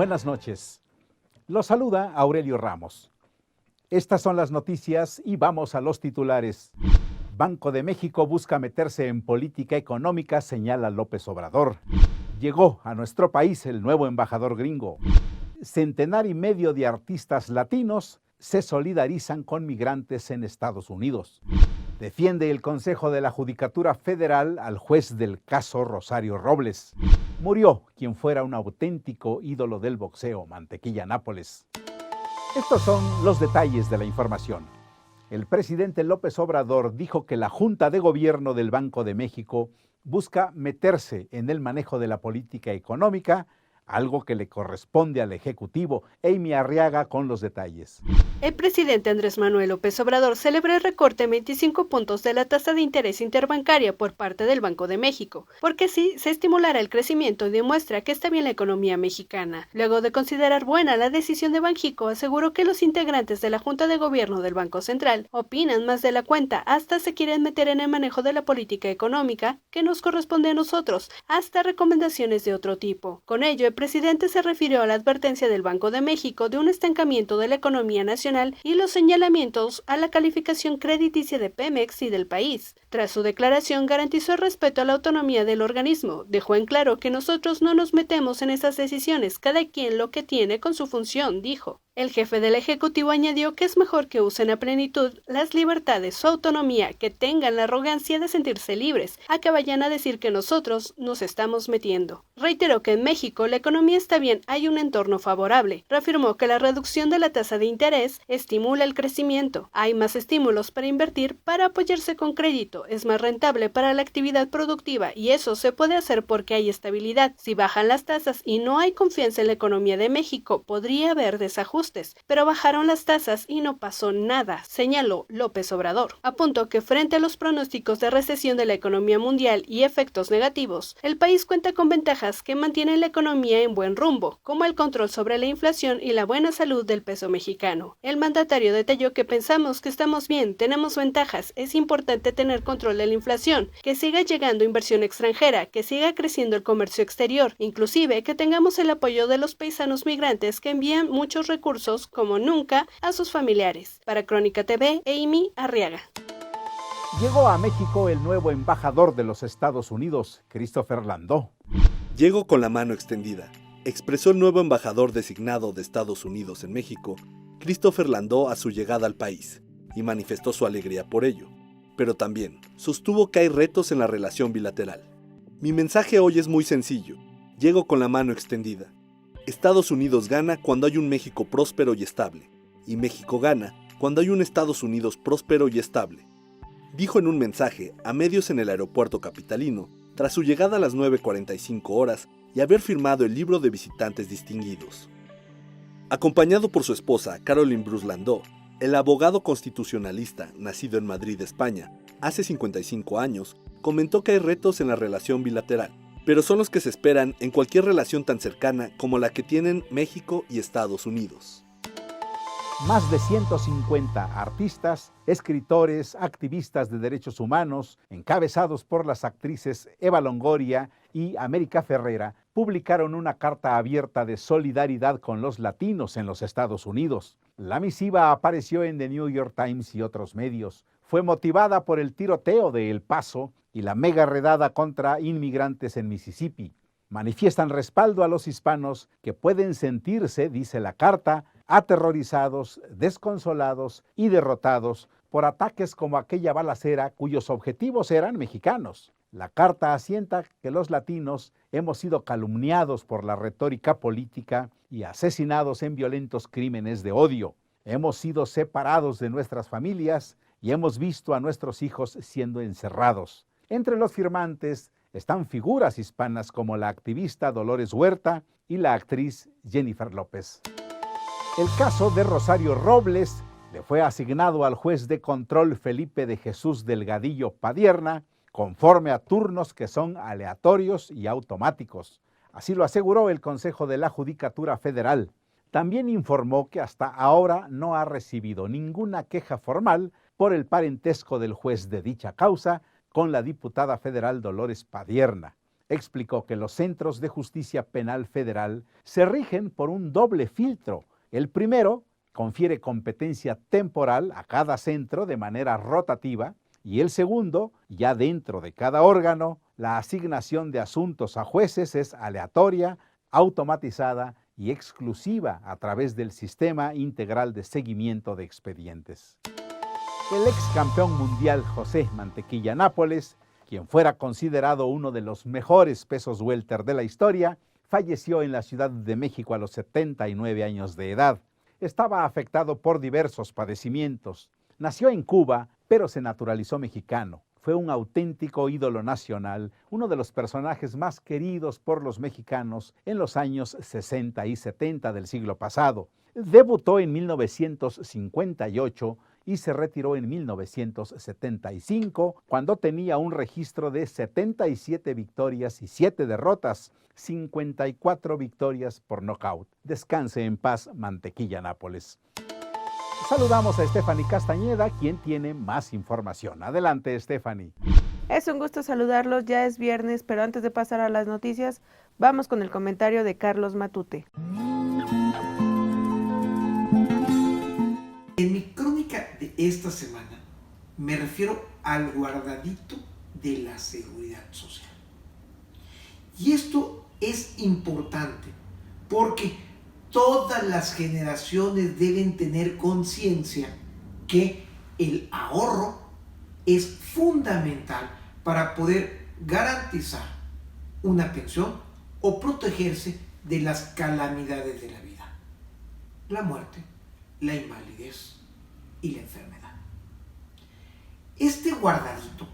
Buenas noches. Los saluda Aurelio Ramos. Estas son las noticias y vamos a los titulares. Banco de México busca meterse en política económica, señala López Obrador. Llegó a nuestro país el nuevo embajador gringo. Centenar y medio de artistas latinos se solidarizan con migrantes en Estados Unidos. Defiende el Consejo de la Judicatura Federal al juez del caso Rosario Robles. Murió quien fuera un auténtico ídolo del boxeo, Mantequilla Nápoles. Estos son los detalles de la información. El presidente López Obrador dijo que la Junta de Gobierno del Banco de México busca meterse en el manejo de la política económica, algo que le corresponde al Ejecutivo. Amy Arriaga con los detalles. El presidente Andrés Manuel López Obrador celebró el recorte en 25 puntos de la tasa de interés interbancaria por parte del Banco de México, porque sí se estimulará el crecimiento y demuestra que está bien la economía mexicana. Luego de considerar buena la decisión de Banjico, aseguró que los integrantes de la Junta de Gobierno del Banco Central opinan más de la cuenta, hasta se quieren meter en el manejo de la política económica que nos corresponde a nosotros, hasta recomendaciones de otro tipo. Con ello, el presidente se refirió a la advertencia del Banco de México de un estancamiento de la economía nacional y los señalamientos a la calificación crediticia de Pemex y del país. Tras su declaración, garantizó el respeto a la autonomía del organismo. Dejó en claro que nosotros no nos metemos en esas decisiones, cada quien lo que tiene con su función, dijo. El jefe del Ejecutivo añadió que es mejor que usen a plenitud las libertades, su autonomía, que tengan la arrogancia de sentirse libres, a que vayan a decir que nosotros nos estamos metiendo. Reiteró que en México la economía está bien, hay un entorno favorable. Reafirmó que la reducción de la tasa de interés estimula el crecimiento. Hay más estímulos para invertir, para apoyarse con crédito, es más rentable para la actividad productiva y eso se puede hacer porque hay estabilidad. Si bajan las tasas y no hay confianza en la economía de México, podría haber desajustes. Pero bajaron las tasas y no pasó nada, señaló López Obrador. Apuntó que frente a los pronósticos de recesión de la economía mundial y efectos negativos, el país cuenta con ventajas que mantienen la economía en buen rumbo, como el control sobre la inflación y la buena salud del peso mexicano. El mandatario detalló que pensamos que estamos bien, tenemos ventajas, es importante tener control de la inflación, que siga llegando inversión extranjera, que siga creciendo el comercio exterior, inclusive que tengamos el apoyo de los paisanos migrantes que envían muchos recursos como nunca a sus familiares. Para Crónica TV, Amy Arriaga. Llegó a México el nuevo embajador de los Estados Unidos, Christopher Landó. Llegó con la mano extendida, expresó el nuevo embajador designado de Estados Unidos en México, Christopher Landó, a su llegada al país, y manifestó su alegría por ello. Pero también sostuvo que hay retos en la relación bilateral. Mi mensaje hoy es muy sencillo. Llego con la mano extendida. Estados Unidos gana cuando hay un México próspero y estable, y México gana cuando hay un Estados Unidos próspero y estable, dijo en un mensaje a medios en el aeropuerto capitalino tras su llegada a las 9:45 horas y haber firmado el libro de visitantes distinguidos. Acompañado por su esposa, Caroline Bruce Landó, el abogado constitucionalista, nacido en Madrid, España, hace 55 años, comentó que hay retos en la relación bilateral, pero son los que se esperan en cualquier relación tan cercana como la que tienen México y Estados Unidos. Más de 150 artistas, escritores, activistas de derechos humanos, encabezados por las actrices Eva Longoria y América Ferrera, publicaron una carta abierta de solidaridad con los latinos en los Estados Unidos. La misiva apareció en The New York Times y otros medios. Fue motivada por el tiroteo de El Paso y la mega redada contra inmigrantes en Mississippi. Manifiestan respaldo a los hispanos que pueden sentirse, dice la carta, aterrorizados, desconsolados y derrotados por ataques como aquella balacera cuyos objetivos eran mexicanos. La carta asienta que los latinos hemos sido calumniados por la retórica política y asesinados en violentos crímenes de odio. Hemos sido separados de nuestras familias y hemos visto a nuestros hijos siendo encerrados. Entre los firmantes están figuras hispanas como la activista Dolores Huerta y la actriz Jennifer López. El caso de Rosario Robles le fue asignado al juez de control Felipe de Jesús Delgadillo Padierna, conforme a turnos que son aleatorios y automáticos. Así lo aseguró el Consejo de la Judicatura Federal. También informó que hasta ahora no ha recibido ninguna queja formal por el parentesco del juez de dicha causa con la diputada federal Dolores Padierna. explicó que los centros de justicia penal federal se rigen por un doble filtro. El primero confiere competencia temporal a cada centro de manera rotativa y el segundo, ya dentro de cada órgano, la asignación de asuntos a jueces es aleatoria, automatizada y exclusiva a través del Sistema Integral de Seguimiento de Expedientes. El ex campeón mundial José Mantequilla Nápoles, quien fuera considerado uno de los mejores pesos welter de la historia, falleció en la Ciudad de México a los 79 años de edad. Estaba afectado por diversos padecimientos. Nació en Cuba, pero se naturalizó mexicano. Fue un auténtico ídolo nacional, uno de los personajes más queridos por los mexicanos en los años 60 y 70 del siglo pasado. Debutó en 1958 y se retiró en 1975, cuando tenía un registro de 77 victorias y 7 derrotas, 54 victorias por nocaut. Descanse en paz, Mantequilla Nápoles. Saludamos a Stephanie Castañeda, quien tiene más información. Adelante, Stephanie. Es un gusto saludarlos, ya es viernes, pero antes de pasar a las noticias, vamos con el comentario de Carlos Matute. En mi crónica de esta semana me refiero al guardadito de la seguridad social. Y esto es importante porque todas las generaciones deben tener conciencia que el ahorro es fundamental para poder garantizar una pensión o protegerse de las calamidades de la vida, la muerte, la invalidez y la enfermedad. Este guardadito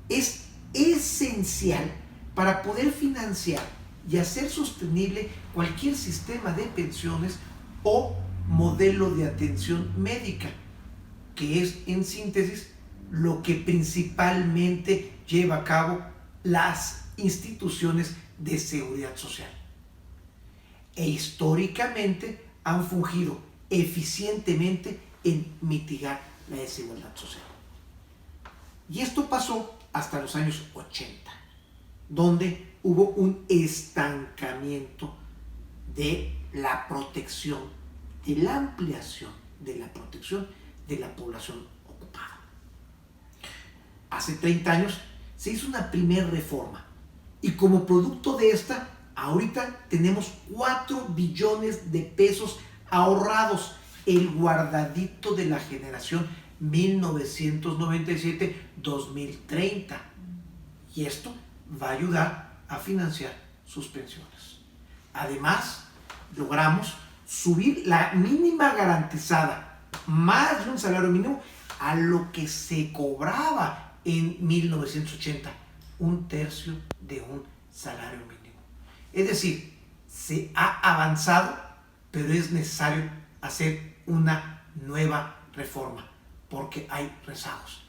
es esencial para poder financiar y hacer sostenible cualquier sistema de pensiones o modelo de atención médica, que es, en síntesis, lo que principalmente lleva a cabo las instituciones de seguridad social. E históricamente han fungido eficientemente en mitigar la desigualdad social. Y esto pasó hasta los años 80, donde hubo un estancamiento de la protección, de la ampliación de la protección de la población ocupada. Hace 30 años se hizo una primera reforma y como producto de esta, ahorita tenemos 4 billones de pesos ahorrados, el guardadito de la generación 1997-2030. Y esto va a ayudar a financiar sus pensiones. Además, logramos subir la mínima garantizada, más de un salario mínimo, a lo que se cobraba en 1980, 1/3 de un salario mínimo. Es decir, se ha avanzado, pero es necesario hacer una nueva reforma, porque hay rezagos.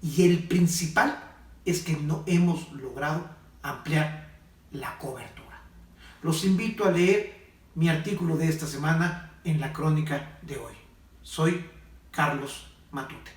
Y el principal es que no hemos logrado ampliar la cobertura. Los invito a leer mi artículo de esta semana en la crónica de hoy. Soy Carlos Matute.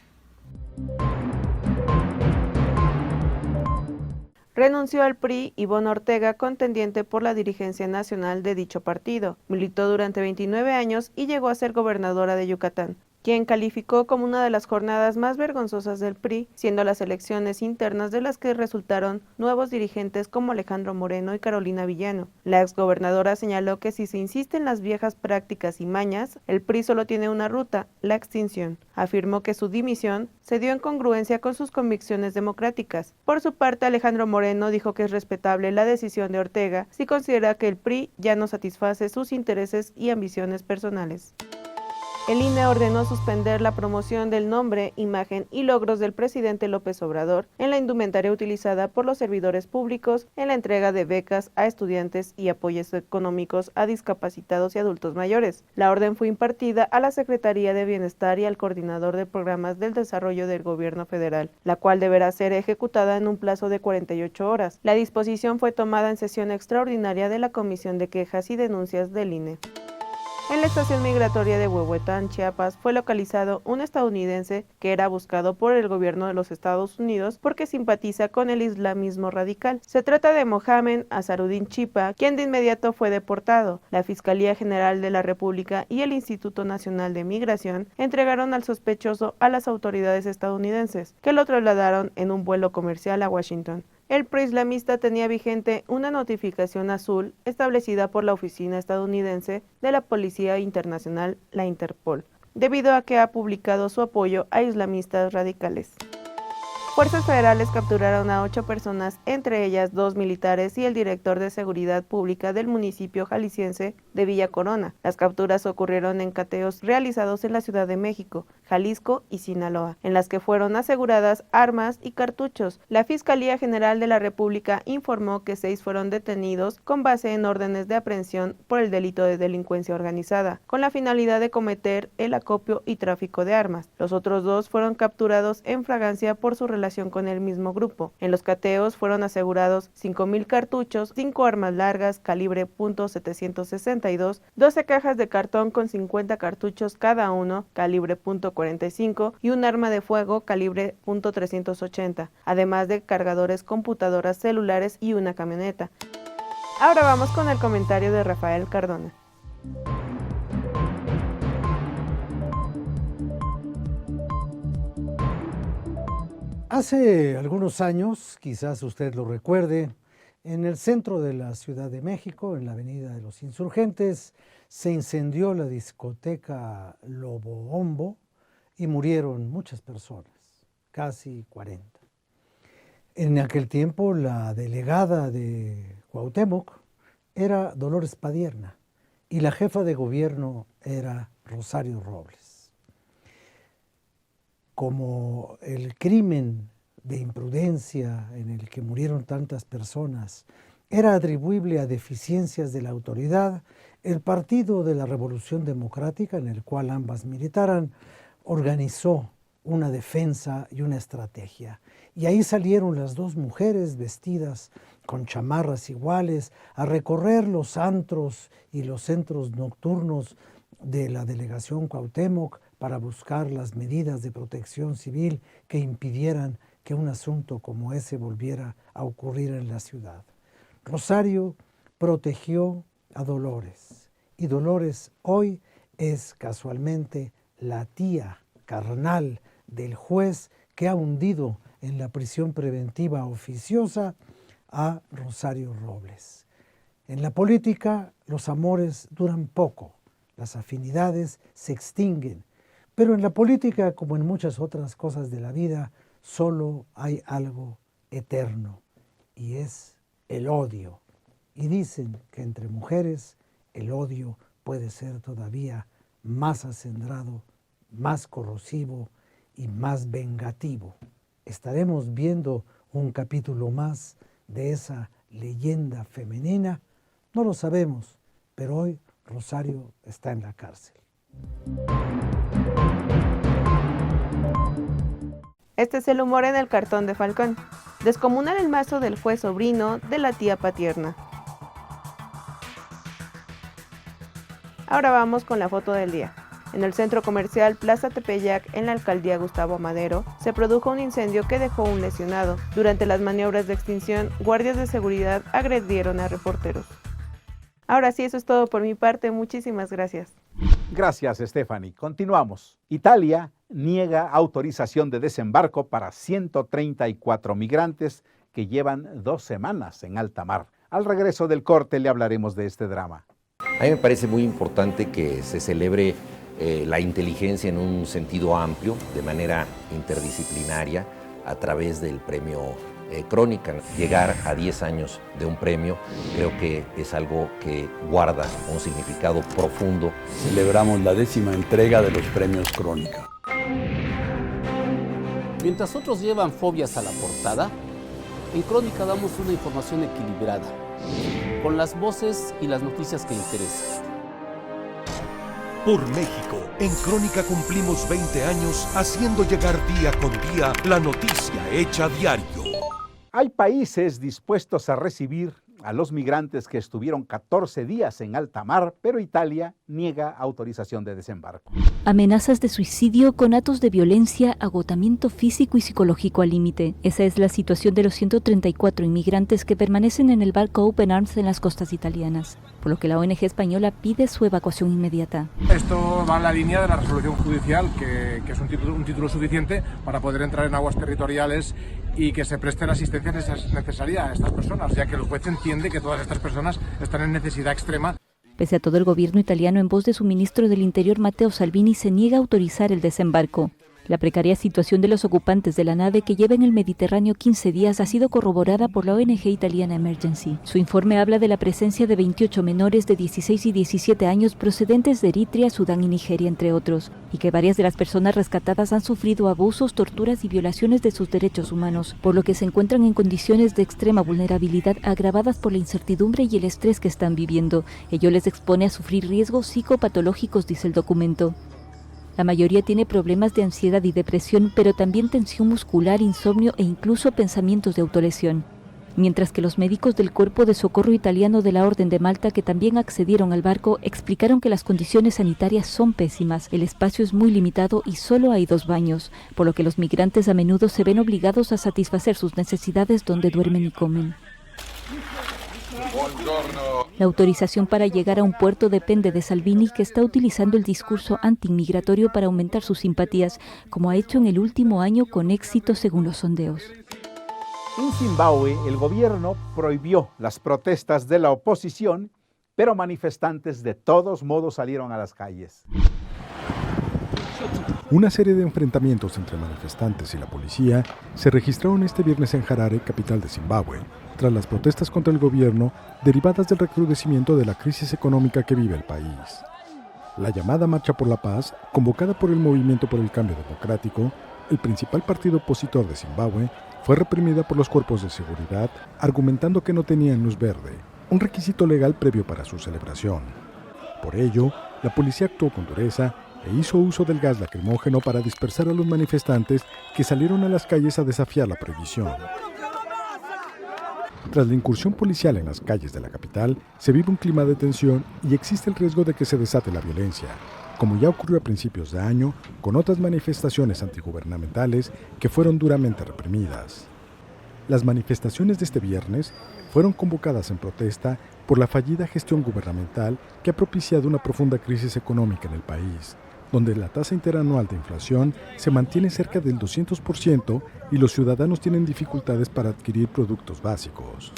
Renunció al PRI Ivonne Ortega, contendiente por la dirigencia nacional de dicho partido. Militó durante 29 años y llegó a ser gobernadora de Yucatán, quien calificó como una de las jornadas más vergonzosas del PRI, siendo las elecciones internas de las que resultaron nuevos dirigentes como Alejandro Moreno y Carolina Villano. La exgobernadora señaló que si se insiste en las viejas prácticas y mañas, el PRI solo tiene una ruta, la extinción. Afirmó que su dimisión se dio en congruencia con sus convicciones democráticas. Por su parte, Alejandro Moreno dijo que es respetable la decisión de Ortega si considera que el PRI ya no satisface sus intereses y ambiciones personales. El INE ordenó suspender la promoción del nombre, imagen y logros del presidente López Obrador en la indumentaria utilizada por los servidores públicos en la entrega de becas a estudiantes y apoyos económicos a discapacitados y adultos mayores. La orden fue impartida a la Secretaría de Bienestar y al coordinador de programas del desarrollo del gobierno federal, la cual deberá ser ejecutada en un plazo de 48 horas. La disposición fue tomada en sesión extraordinaria de la Comisión de Quejas y Denuncias del INE. En la estación migratoria de Huehuetán, Chiapas, fue localizado un estadounidense que era buscado por el gobierno de los Estados Unidos porque simpatiza con el islamismo radical. Se trata de Mohamed Azarudin Chipa, quien de inmediato fue deportado. La Fiscalía General de la República y el Instituto Nacional de Migración entregaron al sospechoso a las autoridades estadounidenses, que lo trasladaron en un vuelo comercial a Washington. El preislamista tenía vigente una notificación azul establecida por la Oficina Estadounidense de la Policía Internacional, la Interpol, debido a que ha publicado su apoyo a islamistas radicales. Fuerzas federales capturaron a 8 personas, entre ellas 2 militares y el director de Seguridad Pública del municipio jalisciense de Villa Corona. Las capturas ocurrieron en cateos realizados en la Ciudad de México, Jalisco y Sinaloa, en las que fueron aseguradas armas y cartuchos. La Fiscalía General de la República informó que 6 fueron detenidos con base en órdenes de aprehensión por el delito de delincuencia organizada, con la finalidad de cometer el acopio y tráfico de armas. Los otros 2 fueron capturados en fragancia por su relación con el mismo grupo. En los cateos fueron asegurados 5,000 cartuchos, 5 armas largas calibre .762, 12 cajas de cartón con 50 cartuchos cada uno, calibre .45, y un arma de fuego calibre .380, además de cargadores, computadoras, celulares y una camioneta. Ahora vamos con el comentario de Rafael Cardona. Hace algunos años, quizás usted lo recuerde, en el centro de la Ciudad de México, en la Avenida de los Insurgentes, se incendió la discoteca Lobo Hombo y murieron muchas personas, casi 40. En aquel tiempo la delegada de Cuauhtémoc era Dolores Padierna y la jefa de gobierno era Rosario Robles. Como el crimen de imprudencia en el que murieron tantas personas era atribuible a deficiencias de la autoridad, el Partido de la Revolución Democrática, en el cual ambas militaran, organizó una defensa y una estrategia. Y ahí salieron las 2 mujeres vestidas con chamarras iguales a recorrer los antros y los centros nocturnos de la delegación Cuauhtémoc para buscar las medidas de protección civil que impidieran que un asunto como ese volviera a ocurrir en la ciudad. Rosario protegió a Dolores y Dolores hoy es casualmente la tía carnal del juez que ha hundido en la prisión preventiva oficiosa a Rosario Robles. En la política los amores duran poco, las afinidades se extinguen, pero en la política, como en muchas otras cosas de la vida, solo hay algo eterno y es el odio. Y dicen que entre mujeres el odio puede ser todavía más acendrado, más corrosivo y más vengativo. Estaremos viendo un capítulo más de esa leyenda femenina. No lo sabemos, pero hoy Rosario está en la cárcel. Este es el humor en el cartón de Falcón. Descomunal el mazo del juez sobrino de la tía Patierna. Ahora vamos con la foto del día. En el centro comercial Plaza Tepeyac, en la alcaldía Gustavo Madero, se produjo un incendio que dejó un lesionado. Durante las maniobras de extinción, guardias de seguridad agredieron a reporteros. Ahora sí, eso es todo por mi parte. Muchísimas gracias. Gracias, Stephanie. Continuamos. Italia niega autorización de desembarco para 134 migrantes que llevan 2 semanas en alta mar. Al regreso del corte le hablaremos de este drama. A mí me parece muy importante que se celebre la inteligencia en un sentido amplio, de manera interdisciplinaria, a través del premio Crónica. Llegar a 10 años de un premio creo que es algo que guarda un significado profundo. Celebramos la 10ª entrega de los premios Crónica. Mientras otros llevan fobias a la portada, en Crónica damos una información equilibrada, con las voces y las noticias que interesan. Por México, en Crónica cumplimos 20 años haciendo llegar día con día la noticia hecha diario. Hay países dispuestos a recibir a los migrantes que estuvieron 14 días en alta mar, pero Italia niega autorización de desembarco. Amenazas de suicidio con actos de violencia, agotamiento físico y psicológico al límite. Esa es la situación de los 134 inmigrantes que permanecen en el barco Open Arms en las costas italianas, por lo que la ONG española pide su evacuación inmediata. Esto va en la línea de la resolución judicial, que es un título suficiente para poder entrar en aguas territoriales y que se preste la asistencia necesaria a estas personas, ya que el juez entiende que todas estas personas están en necesidad extrema. Pese a todo, el gobierno italiano, en voz de su ministro del Interior Matteo Salvini, se niega a autorizar el desembarco. La precaria situación de los ocupantes de la nave, que lleva en el Mediterráneo 15 días, ha sido corroborada por la ONG italiana Emergency. Su informe habla de la presencia de 28 menores de 16 y 17 años procedentes de Eritrea, Sudán y Nigeria, entre otros, y que varias de las personas rescatadas han sufrido abusos, torturas y violaciones de sus derechos humanos, por lo que se encuentran en condiciones de extrema vulnerabilidad agravadas por la incertidumbre y el estrés que están viviendo. Ello les expone a sufrir riesgos psicopatológicos, dice el documento. La mayoría tiene problemas de ansiedad y depresión, pero también tensión muscular, insomnio e incluso pensamientos de autolesión. Mientras que los médicos del Cuerpo de Socorro Italiano de la Orden de Malta, que también accedieron al barco, explicaron que las condiciones sanitarias son pésimas, el espacio es muy limitado y solo hay 2 baños, por lo que los migrantes a menudo se ven obligados a satisfacer sus necesidades donde duermen y comen. La autorización para llegar a un puerto depende de Salvini, que está utilizando el discurso antiinmigratorio para aumentar sus simpatías, como ha hecho en el último año con éxito según los sondeos. En Zimbabue, el gobierno prohibió las protestas de la oposición, pero manifestantes de todos modos salieron a las calles. Una serie de enfrentamientos entre manifestantes y la policía se registraron este viernes en Harare, capital de Zimbabue, tras las protestas contra el gobierno derivadas del recrudecimiento de la crisis económica que vive el país. La llamada Marcha por la Paz, convocada por el Movimiento por el Cambio Democrático, el principal partido opositor de Zimbabue, fue reprimida por los cuerpos de seguridad, argumentando que no tenían luz verde, un requisito legal previo para su celebración. Por ello, la policía actuó con dureza e hizo uso del gas lacrimógeno para dispersar a los manifestantes que salieron a las calles a desafiar la prohibición. Tras la incursión policial en las calles de la capital, se vive un clima de tensión y existe el riesgo de que se desate la violencia, como ya ocurrió a principios de año con otras manifestaciones antigubernamentales que fueron duramente reprimidas. Las manifestaciones de este viernes fueron convocadas en protesta por la fallida gestión gubernamental que ha propiciado una profunda crisis económica en el país, donde la tasa interanual de inflación se mantiene cerca del 200% y los ciudadanos tienen dificultades para adquirir productos básicos.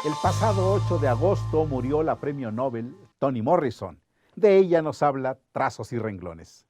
El pasado 8 de agosto murió la premio Nobel Toni Morrison. De ella nos habla Trazos y Renglones.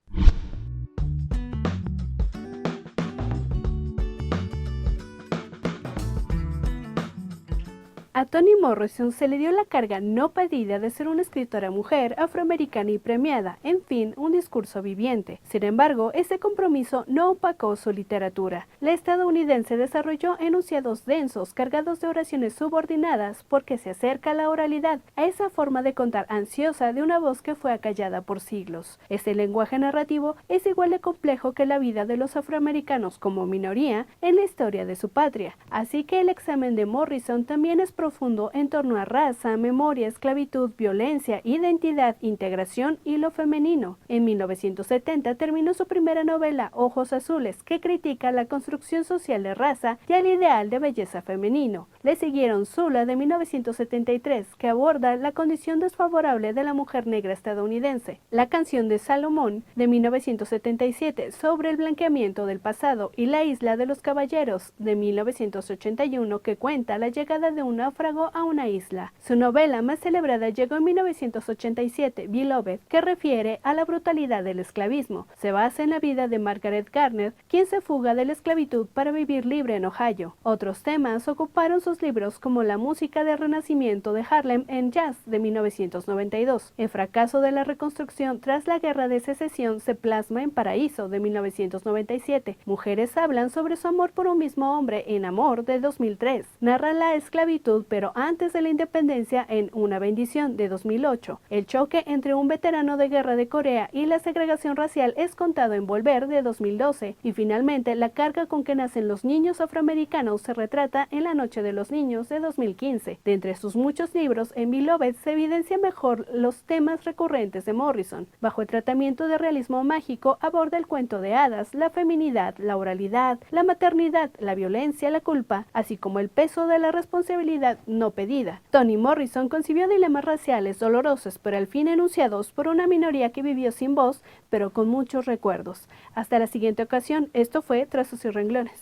A Toni Morrison se le dio la carga no pedida de ser una escritora mujer, afroamericana y premiada, en fin, un discurso viviente. Sin embargo, ese compromiso no opacó su literatura. La estadounidense desarrolló enunciados densos, cargados de oraciones subordinadas, porque se acerca la oralidad, a esa forma de contar ansiosa de una voz que fue acallada por siglos. Este lenguaje narrativo es igual de complejo que la vida de los afroamericanos como minoría en la historia de su patria. Así que el examen de Morrison también es profundo en torno a raza, memoria, esclavitud, violencia, identidad, integración y lo femenino. En 1970 terminó su primera novela, Ojos Azules, que critica la construcción social de raza y el ideal de belleza femenino. Le siguieron Zula de 1973, que aborda la condición desfavorable de la mujer negra estadounidense, La canción de Salomón de 1977 sobre el blanqueamiento del pasado y La isla de los caballeros de 1981, que cuenta la llegada de un náufrago a una isla. Su novela más celebrada llegó en 1987, Beloved, que refiere a la brutalidad del esclavismo. Se basa en la vida de Margaret Garner, quien se fuga de la esclavitud para vivir libre en Ohio. Otros temas ocuparon sus libros, como la música del renacimiento de Harlem en Jazz de 1992. El fracaso de la reconstrucción tras la Guerra de Secesión se plasma en Paraíso de 1997. Mujeres hablan sobre su amor por un mismo hombre en Amor de 2003. Narra la esclavitud pero antes de la independencia en Una bendición de 2008. El choque entre un veterano de guerra de Corea y la segregación racial es contado en Volver de 2012. Y finalmente, la carga con que nacen los niños afroamericanos se retrata en La noche de los los niños de 2015. De entre sus muchos libros, en Beloved se evidencia mejor los temas recurrentes de Morrison. Bajo el tratamiento de realismo mágico aborda el cuento de hadas, la feminidad, la oralidad, la maternidad, la violencia, la culpa, así como el peso de la responsabilidad no pedida. Toni Morrison concibió dilemas raciales dolorosos, pero al fin enunciados por una minoría que vivió sin voz, pero con muchos recuerdos. Hasta la siguiente ocasión, esto fue Trazos y Renglones.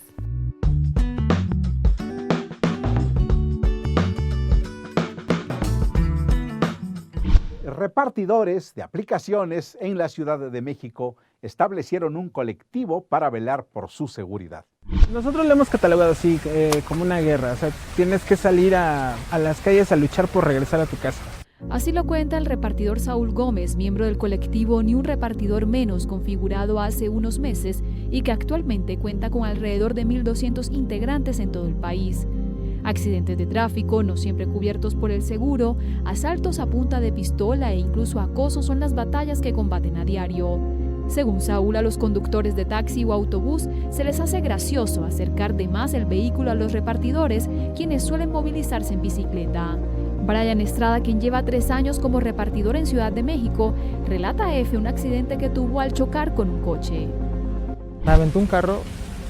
Repartidores de aplicaciones en la Ciudad de México establecieron un colectivo para velar por su seguridad. Nosotros lo hemos catalogado así, como una guerra. O sea, tienes que salir a las calles a luchar por regresar a tu casa. Así lo cuenta el repartidor Saúl Gómez, miembro del colectivo Ni un repartidor menos, configurado hace unos meses y que actualmente cuenta con alrededor de 1.200 integrantes en todo el país. Accidentes de tráfico no siempre cubiertos por el seguro, asaltos a punta de pistola e incluso acoso son las batallas que combaten a diario. Según Saúl, a los conductores de taxi o autobús se les hace gracioso acercar de más el vehículo a los repartidores, quienes suelen movilizarse en bicicleta. Brian Estrada, quien lleva 3 años como repartidor en Ciudad de México, relata a EFE un accidente que tuvo al chocar con un coche. Me aventó un carro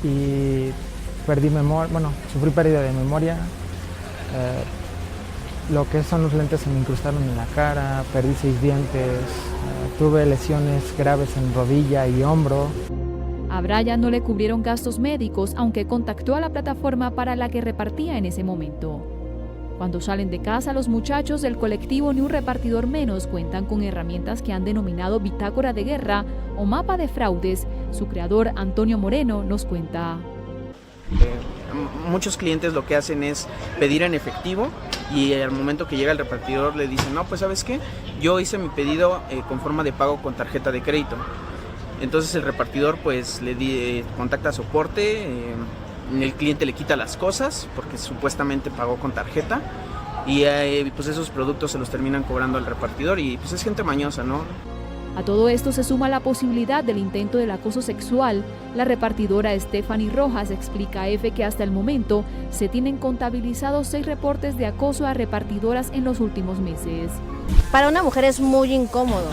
y sufrí pérdida de memoria. Lo que son los lentes se me incrustaron en la cara, perdí 6 dientes, tuve lesiones graves en rodilla y hombro. A Brian no le cubrieron gastos médicos, aunque contactó a la plataforma para la que repartía en ese momento. Cuando salen de casa, los muchachos del colectivo Ni un repartidor menos cuentan con herramientas que han denominado bitácora de guerra o mapa de fraudes. Su creador, Antonio Moreno, nos cuenta. Muchos clientes lo que hacen es pedir en efectivo y al momento que llega el repartidor le dicen, no, pues ¿sabes qué? Yo hice mi pedido con forma de pago con tarjeta de crédito. Entonces el repartidor pues contacta a soporte, el cliente le quita las cosas porque supuestamente pagó con tarjeta y pues esos productos se los terminan cobrando al repartidor y pues es gente mañosa, ¿no? A todo esto se suma la posibilidad del intento del acoso sexual. La repartidora Stephanie Rojas explica a EFE que hasta el momento se tienen contabilizados 6 reportes de acoso a repartidoras en los últimos meses. Para una mujer es muy incómodo.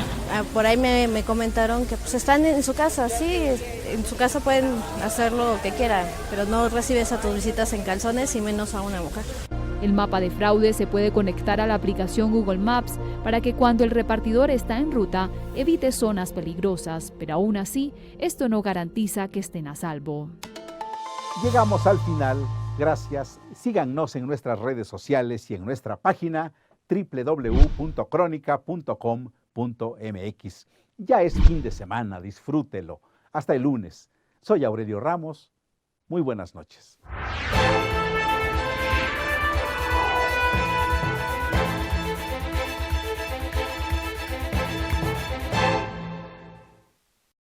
Por ahí me comentaron que pues están en su casa, sí, en su casa pueden hacer lo que quieran, pero no recibes a tus visitas en calzones y menos a una mujer. El mapa de fraude se puede conectar a la aplicación Google Maps para que cuando el repartidor está en ruta evite zonas peligrosas, pero aún así, esto no garantiza que estén a salvo. Llegamos al final. Gracias. Síganos en nuestras redes sociales y en nuestra página www.cronica.com.mx. Ya es fin de semana, disfrútelo. Hasta el lunes. Soy Aurelio Ramos. Muy buenas noches.